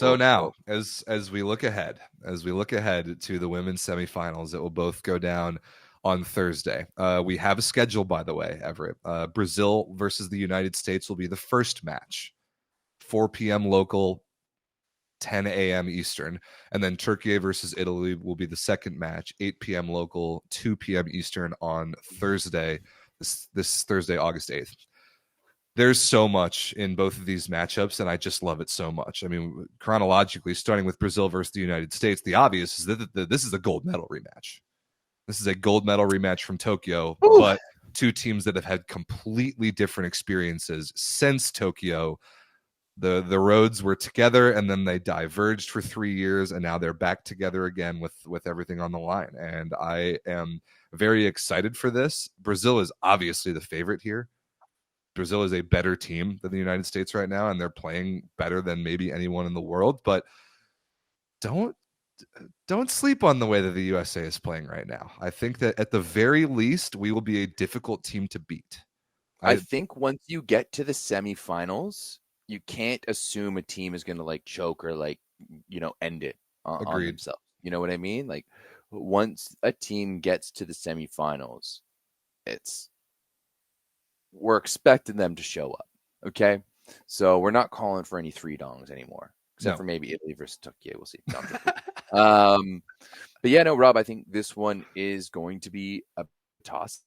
So now, as we look ahead, to the women's semifinals, it will both go down on Thursday. We have a schedule, by the way, Everett. Brazil versus the United States will be the first match, 4 p.m. local, 10 a.m. Eastern. And then Türkiye versus Italy will be the second match, 8 p.m. local, 2 p.m. Eastern on Thursday, this Thursday, August 8th. There's so much in both of these matchups, and I just love it so much. I mean, chronologically, starting with Brazil versus the United States, the obvious is that this is a gold medal rematch. This is a gold medal rematch from Tokyo, but two teams that have had completely different experiences since Tokyo. The roads were together, and then they diverged for 3 years, and now they're back together again with everything on the line. And I am very excited for this. Brazil is obviously the favorite here. Brazil is a better team than the United States right now, and they're playing better than maybe anyone in the world. But don't sleep on the way that the USA is playing right now. I think that at the very least, we will be a difficult team to beat. I think once you get to the semifinals, you can't assume a team is going to like choke or like, end it on themselves. You know what I mean? Like once a team gets to the semifinals, we're expecting them to show up. Okay. So we're not calling for any 3 dongs anymore, except for maybe Italy versus Türkiye. We'll see. But yeah, no, Rob, I think this one is going to be a toss.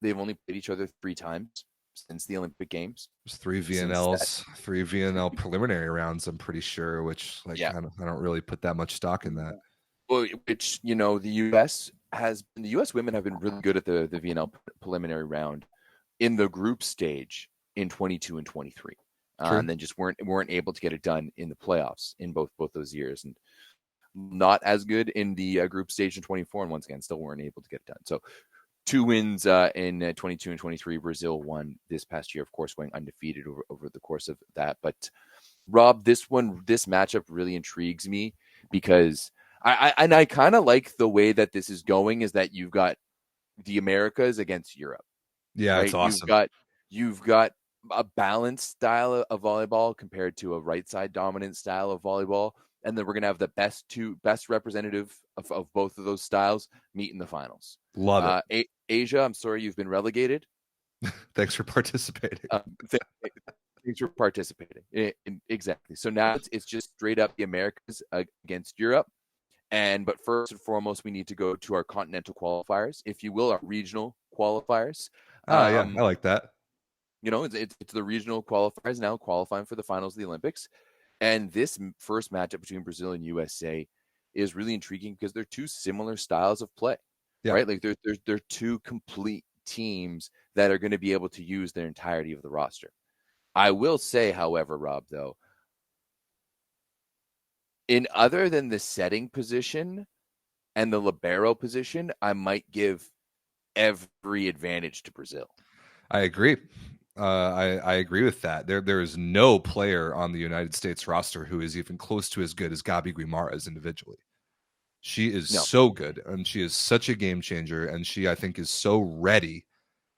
They've only played each other 3 times since the Olympic Games. There's 3 VNL preliminary rounds, I'm pretty sure, which I don't really put that much stock in that. Well, which, the U.S. women have been really good at the VNL preliminary round in the group stage in 22 and 23. And then just weren't able to get it done in the playoffs in both those years, and not as good in the group stage in 24, and once again still weren't able to get it done. So 2 wins in 22 and 23. Brazil won this past year, of course, going undefeated over the course of that. But Rob, this matchup really intrigues me because I kind of like the way that this is going, is that you've got the Americas against Europe. Yeah, right? It's awesome. You've got a balanced style of volleyball compared to a right side dominant style of volleyball, and then we're gonna have the best representative of both of those styles meet in the finals. Love it. Asia, I'm sorry you've been relegated. Thanks for participating. Thanks for participating. Exactly. So now it's just straight up the Americas against Europe. But first and foremost, we need to go to our continental qualifiers, if you will, our regional qualifiers. Yeah, I like that. It's the regional qualifiers now qualifying for the finals of the Olympics. And this first matchup between Brazil and USA is really intriguing because they're 2 similar styles of play, right? Like they're 2 complete teams that are going to be able to use their entirety of the roster. I will say, however, Rob, though, in other than the setting position and the libero position, I might give every advantage to Brazil. I agree. I agree with that. There is no player on the United States roster who is even close to as good as Gabi Guimaraes individually. She is so good, and she is such a game changer, and she, I think, is so ready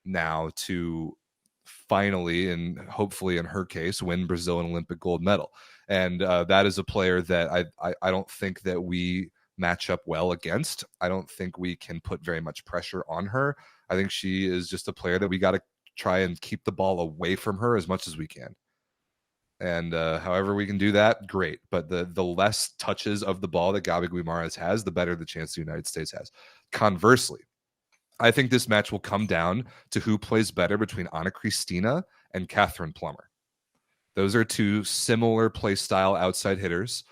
now to finally, and hopefully in her case, win Brazil an Olympic gold medal. And that is a player that I don't think that we match up well against. I don't think we can put very much pressure on her. I think she is just a player that we got to try and keep the ball away from her as much as we can. And however we can do that, great. But the less touches of the ball that Gabi Guimaraes has, the better the chance the United States has. Conversely, I think this match will come down to who plays better between Ana Cristina and Catherine Plummer. Those are 2 similar play style outside hitters,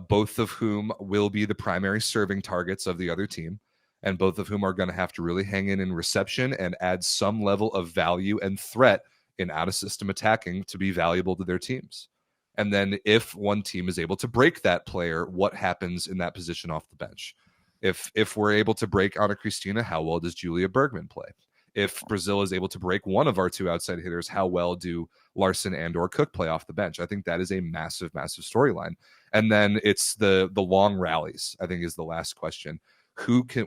both of whom will be the primary serving targets of the other team, and both of whom are going to have to really hang in reception and add some level of value and threat in out-of-system attacking to be valuable to their teams. And then if one team is able to break that player, what happens in that position off the bench? If we're able to break Ana Cristina, how well does Julia Bergman play? If Brazil is able to break one of our 2 outside hitters, how well do Larson and or Cook play off the bench? I think that is a massive, massive storyline. And then it's the long rallies, I think, is the last question.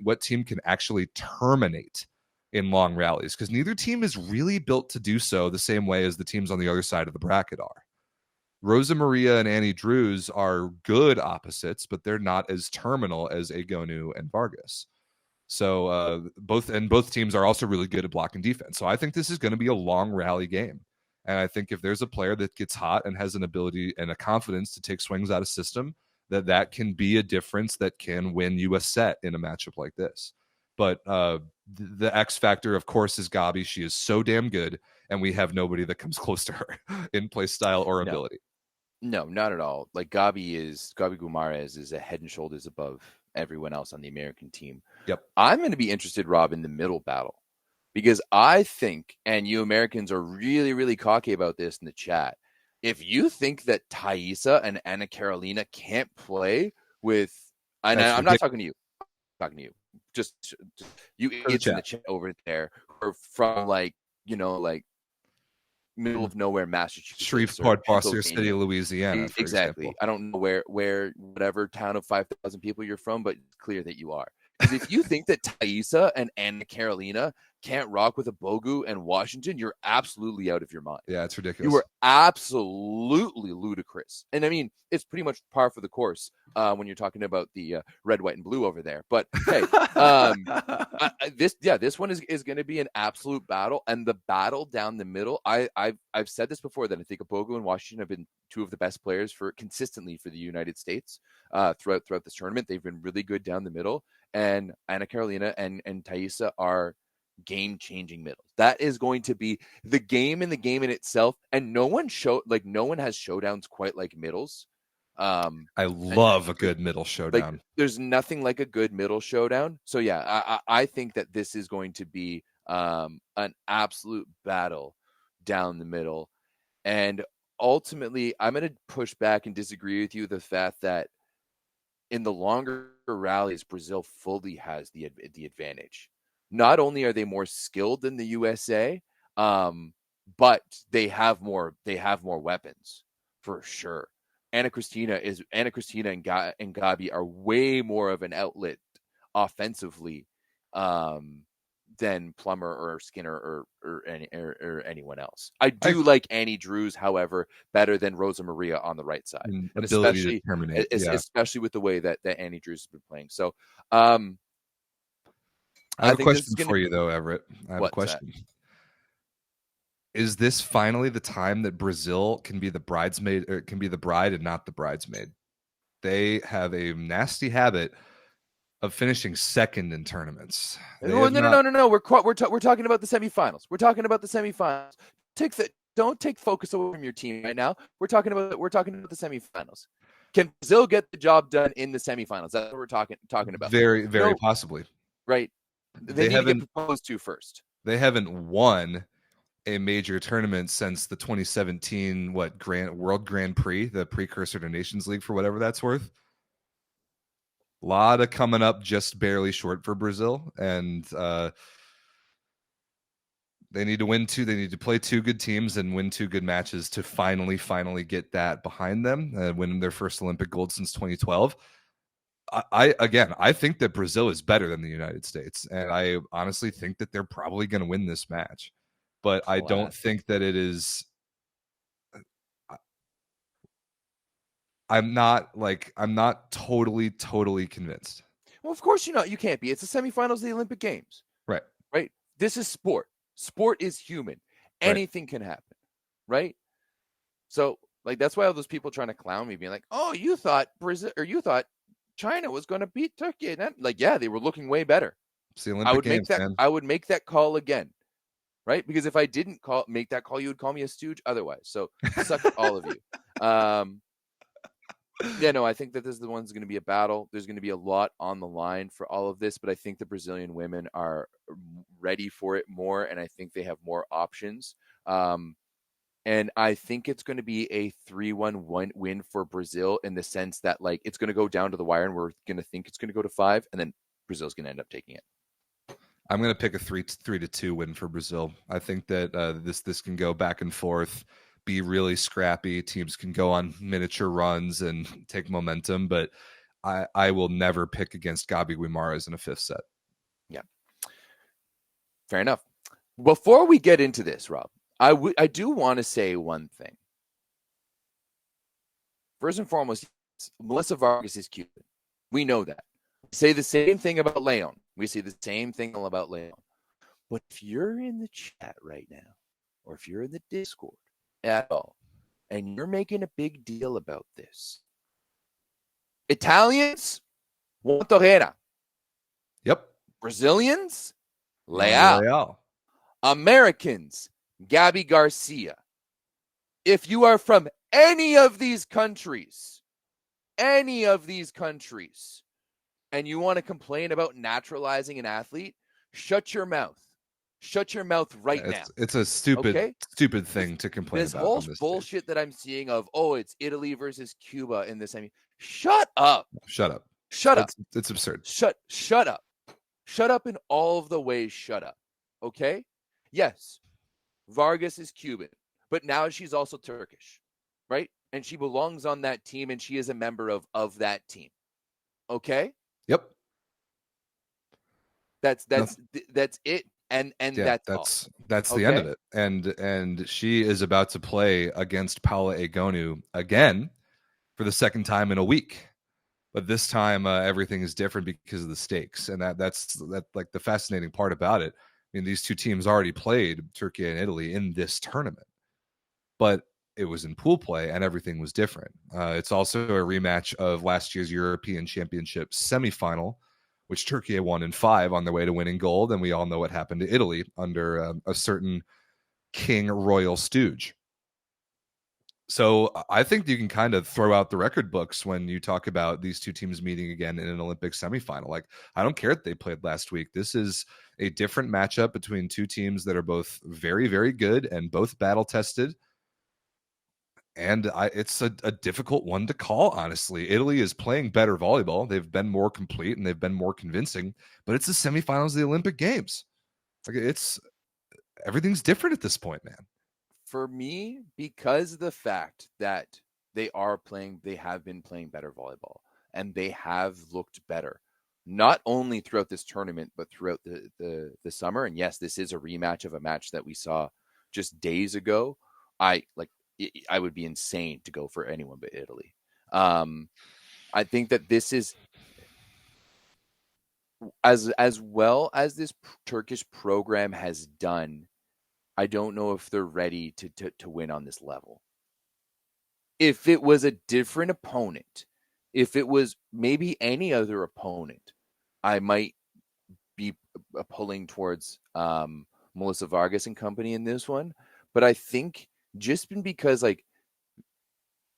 What team can actually terminate in long rallies? Because neither team is really built to do so the same way as the teams on the other side of the bracket are. Rosa Maria and Annie Drews are good opposites, but they're not as terminal as Egonu and Vargas. So both teams are also really good at blocking defense. So I think this is going to be a long rally game. And I think if there's a player that gets hot and has an ability and a confidence to take swings out of system, that can be a difference that can win you a set in a matchup like this. But the X factor, of course, is Gabi. She is so damn good, and we have nobody that comes close to her in play style or ability. No, not at all. Like Gabi Gumarez is a head and shoulders above everyone else on the American team. Yep. I'm going to be interested, Rob, in the middle battle, because I think, and you Americans are really, really cocky about this in the chat, if you think that Thaisa and Anna Carolina can't play with, and I'm not talking to you, I'm talking to you, just you idiots in the chat over there who are from middle of nowhere, Massachusetts, Shreveport, Foster City, Louisiana. Exactly. Example. I don't know where whatever town of 5,000 people you're from, but it's clear that you are. Because if you think that Thaisa and Anna Carolina can't rock with a Bogu and Washington, you're absolutely out of your mind. Yeah, it's ridiculous. You are absolutely ludicrous. And I mean, it's pretty much par for the course when you're talking about the red, white, and blue over there. But hey, this one is going to be an absolute battle. And the battle down the middle, I've said this before, that I think Bogu and Washington have been two of the best players consistently for the United States throughout this tournament. They've been really good down the middle. And Anna Carolina and Thaisa are game-changing middles. That is going to be the game in itself. And no one has showdowns quite like middles. I love a good middle showdown. Like, there's nothing like a good middle showdown. So yeah, I think that this is going to be an absolute battle down the middle. And ultimately, I'm going to push back and disagree with you, the fact that in the longer rallies, Brazil fully has the advantage. Not only are they more skilled than the USA, but they have more weapons for sure. Anna Cristina and Gabi are way more of an outlet offensively than Plummer or Skinner or anyone else. I do like Annie Drews, however, better than Rosa Maria on the right side, and especially with the way that Annie Drews has been playing. So, I have a question for you, though, Everett. I have a question. Is this finally the time that Brazil can be the bridesmaid, or can be the bride and not the bridesmaid? They have a nasty habit of finishing second in tournaments. No. We're talking about the semifinals. We're talking about the semifinals. Don't take focus away from your team right now. We're talking about the semifinals. Can Brazil get the job done in the semifinals? That's what we're talking about. Very, very possibly. Right. They need to get proposed to first. They haven't won a major tournament since the 2017 World Grand Prix, the precursor to Nations League, for whatever that's worth. A lot of coming up just barely short for Brazil, and they need to win two. They need to play two good teams and win two good matches to finally get that behind them, win their first Olympic gold since 2012. I think that Brazil is better than the United States, and I honestly think that they're probably going to win this match. But I don't think that it is. I'm not totally convinced. Well, of course you can't be. It's the semifinals of the Olympic Games. Right. This is sport. Sport is human. Anything can happen. Right. So that's why all those people trying to clown me, being like, "Oh, you thought Brazil, or you thought China was going to beat Turkey?" And yeah, they were looking way better. It's the Olympic Games, I would make that call again. Right? Because if I didn't make that call, you would call me a stooge otherwise. So suck it, all of you. I think that this is the one's going to be a battle. There's going to be a lot on the line for all of this, but I think the Brazilian women are ready for it more, and I think they have more options. And I think it's going to be a 3-1 win for Brazil, in the sense that it's going to go down to the wire, and we're going to think it's going to go to 5, and then Brazil's going to end up taking it. I'm going to pick a 3-2 win for Brazil. I think that this can go back and forth, be really scrappy. Teams can go on miniature runs and take momentum, but I will never pick against Gabi Guimaraes in a fifth set. Yeah. Fair enough. Before we get into this, Rob, I do want to say one thing. First and foremost, Melissa Vargas is Cuban. We know that. We say the same thing about Leon. We say the same thing about Leon. But if you're in the chat right now, or if you're in the Discord at all, and you're making a big deal about this, Italians, Juan Torreira. Yep. Brazilians, Leal. Leal. Americans, Gabby Garcia. If you are from any of these countries, and you want to complain about naturalizing an athlete, shut your mouth. Shut your mouth right now. It's a stupid thing to complain this about. Whole on this bullshit stage. That I'm seeing of, it's Italy versus Cuba in the semi. Shut up. Shut up. It's absurd. Shut up. Shut up in all of the ways. Shut up. Okay? Yes, Vargas is Cuban, but now she's also Turkish, right? And she belongs on that team, and she is a member of that team. Okay? Yep. That's it. And yeah, that's the end of it. And she is about to play against Paula Egonu again for the second time in a week. But this time everything is different because of the stakes. And that's like the fascinating part about it. I mean, these two teams already played, Türkiye and Italy, in this tournament. But it was in pool play and everything was different. It's also a rematch of last year's European Championship semifinal, which Türkiye won in 5 on their way to winning gold. And we all know what happened to Italy under a certain King Royal Stooge. So I think you can kind of throw out the record books when you talk about these two teams meeting again in an Olympic semifinal. Like, I don't care that they played last week. This is a different matchup between two teams that are both very, very good and both battle-tested. And it's a difficult one to call, honestly. Italy is playing better volleyball. They've been more complete and they've been more convincing, but it's the semifinals of the Olympic Games. Like, everything's different at this point, man. For me, because of the fact that they have been playing better volleyball and they have looked better, not only throughout this tournament, but throughout the summer. And yes, this is a rematch of a match that we saw just days ago. I would be insane to go for anyone but Italy. I think that this is as well as this Turkish program has done. I don't know if they're ready to win on this level. If it was a different opponent, if it was maybe any other opponent, I might be pulling towards Melissa Vargas and company in this one. But I think just because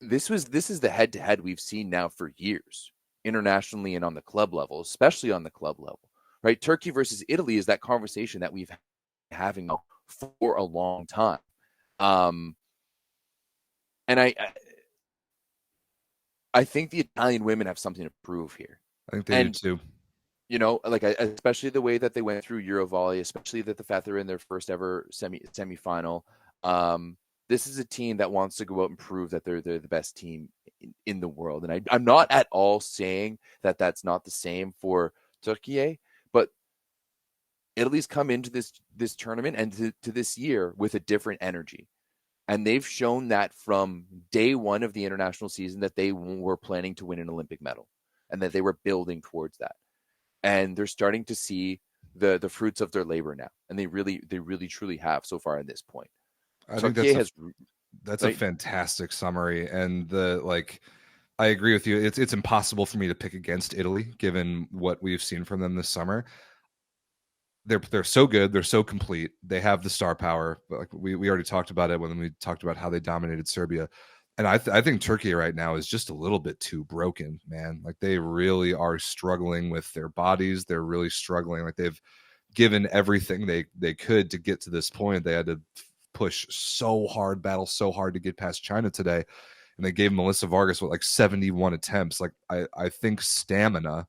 this is the head-to-head we've seen now for years, internationally and on the club level, especially on the club level, right? Turkey versus Italy is that conversation that we've having for a long time. And I think the Italian women have something to prove here. I think they do too. You know, especially the way that they went through Eurovolley, especially that the fact they're in their first ever semifinal. This is a team that wants to go out and prove that they're the best team in the world. And I'm not at all saying that that's not the same for Türkiye, but Italy's come into this tournament and to this year with a different energy. And they've shown that from day one of the international season that they were planning to win an Olympic medal and that they were building towards that. And they're starting to see the fruits of their labor now. And they really truly have so far at this point. I think that's a fantastic summary. And I agree with you. It's impossible for me to pick against Italy given what we've seen from them this summer. They're so good. They're so complete. They have the star power. Like we already talked about it when we talked about how they dominated Serbia. And I think Türkiye right now is just a little bit too broken, man. Like they really are struggling with their bodies. They're really struggling. Like they've given everything they could to get to this point. They had to push so hard, battle so hard to get past China today. And they gave Melissa Vargas 71 attempts. Like I think stamina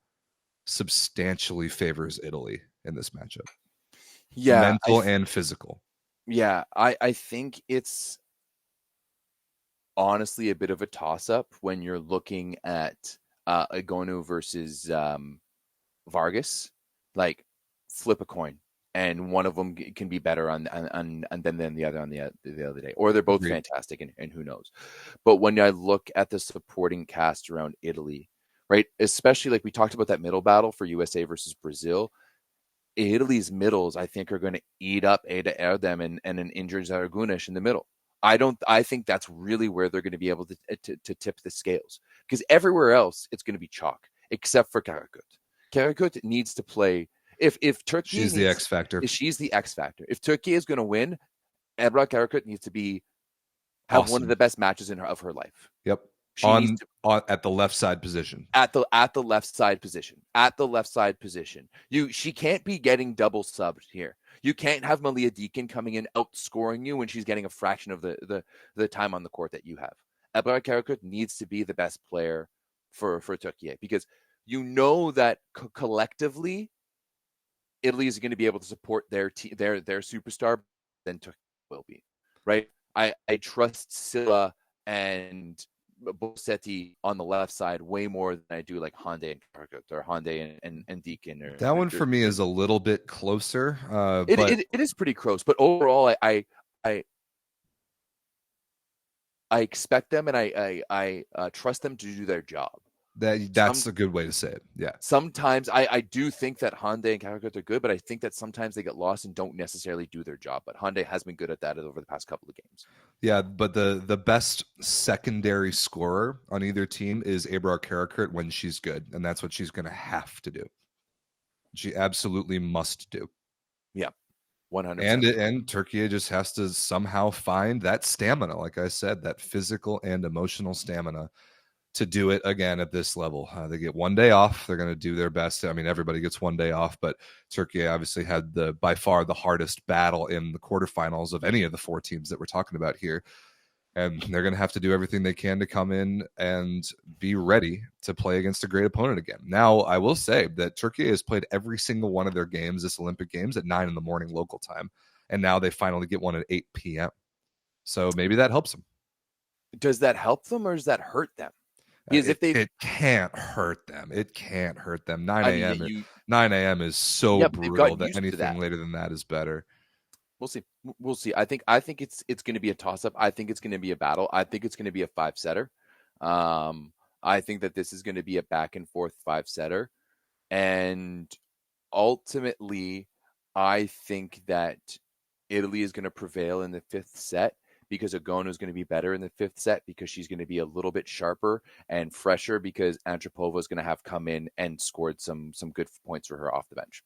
substantially favors Italy in this matchup. Yeah. Mental and physical. Yeah. I think it's honestly a bit of a toss-up when you're looking at Egonu versus Vargas. Like flip a coin and one of them can be better on than the other on the other day, or they're both Agreed. fantastic, and who knows. But when I look at the supporting cast around Italy, right, especially like we talked about that middle battle for USA versus Brazil, Italy's middles I think are going to eat up Ada Erdem and an injured Zaragunis in the middle. I think that's really where they're going to be able to tip the scales, because everywhere else it's going to be chalk except for Karakut. Karakut needs to play. If Turkey She's the needs, X factor. she's the X factor. If Turkey is going to win, Ebra Karakut needs to have Awesome. one of the best matches of her life. Yep. She needs on at the left side position. At the left side position. At the left side position. She can't be getting double subbed here. You can't have Malia Deacon coming in outscoring you when she's getting a fraction of the time on the court that you have. Ebra Karakut needs to be the best player for Türkiye, because you know that collectively Italy is going to be able to support their superstar than Turkey will be, right? I trust Silla and Bossetti on the left side way more than I do like Hande and Karkut or Hande and Deacon. That one for me is a little bit closer. It is pretty close, but overall, I expect them and I trust them to do their job. That's a good way to say it. Yeah. Sometimes I do think that Hande and Karakut are good, but I think that sometimes they get lost and don't necessarily do their job. But Hande has been good at that over the past couple of games. Yeah, but the best secondary scorer on either team is Ebrar Karakurt when she's good, and that's what she's going to have to do. She absolutely must do. Yeah, 100%. And Turkey just has to somehow find that stamina, like I said, that physical and emotional stamina to do it again at this level. They get one day off. They're going to do their best. I mean, everybody gets one day off, but Turkey obviously had by far the hardest battle in the quarterfinals of any of the four teams that we're talking about here. And they're going to have to do everything they can to come in and be ready to play against a great opponent again. Now, I will say that Turkey has played every single one of their games, this Olympic Games, at 9 a.m. local time. And now they finally get one at 8 p.m. So maybe that helps them. Does that help them or does that hurt them? Because it can't hurt them. It can't hurt them. 9 a.m. 9 a.m. is so brutal that anything later than that is better. We'll see. We'll see. I think it's going to be a toss-up. I think it's going to be a battle. I think it's going to be a 5-setter. I think that this is going to be a back-and-forth 5-setter. And ultimately, I think that Italy is going to prevail in the 5th set, because Agonu is going to be better in the 5th set, because she's going to be a little bit sharper and fresher, because Antropova is going to have come in and scored some good points for her off the bench.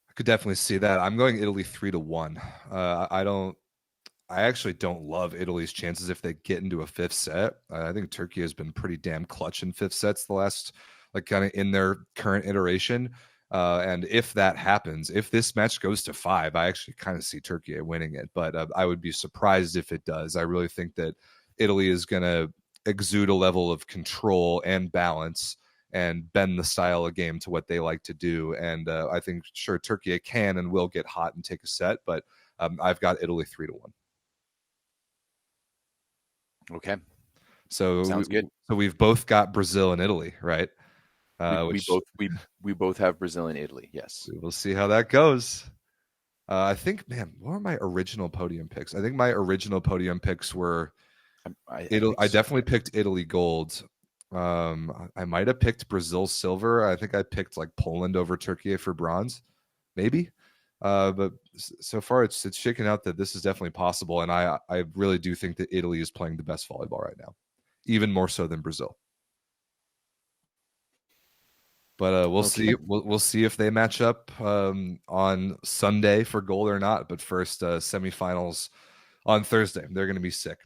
I could definitely see that. I'm going Italy 3-1. I actually don't love Italy's chances if they get into a 5th set. I think Turkey has been pretty damn clutch in 5th sets the last, like, kind of in their current iteration. And if that happens, if this match goes to 5, I actually kind of see Turkey winning it. But I would be surprised if it does. I really think that Italy is going to exude a level of control and balance and bend the style of game to what they like to do. And I think, sure, Turkey can and will get hot and take a set. But I've got Italy 3-1. Okay. So sounds good. So we've both got Brazil and Italy, right? We both have Brazil and Italy. Yes. We'll see how that goes. I think, man, what were my original podium picks? I think my original podium picks were I definitely picked Italy gold. I might have picked Brazil silver. I think I picked like Poland over Turkey for bronze, maybe. But so far it's shaken out that this is definitely possible, and I really do think that Italy is playing the best volleyball right now, even more so than Brazil. But we'll see. We'll see if they match up on Sunday for gold or not. But first, semifinals on Thursday. They're going to be sick.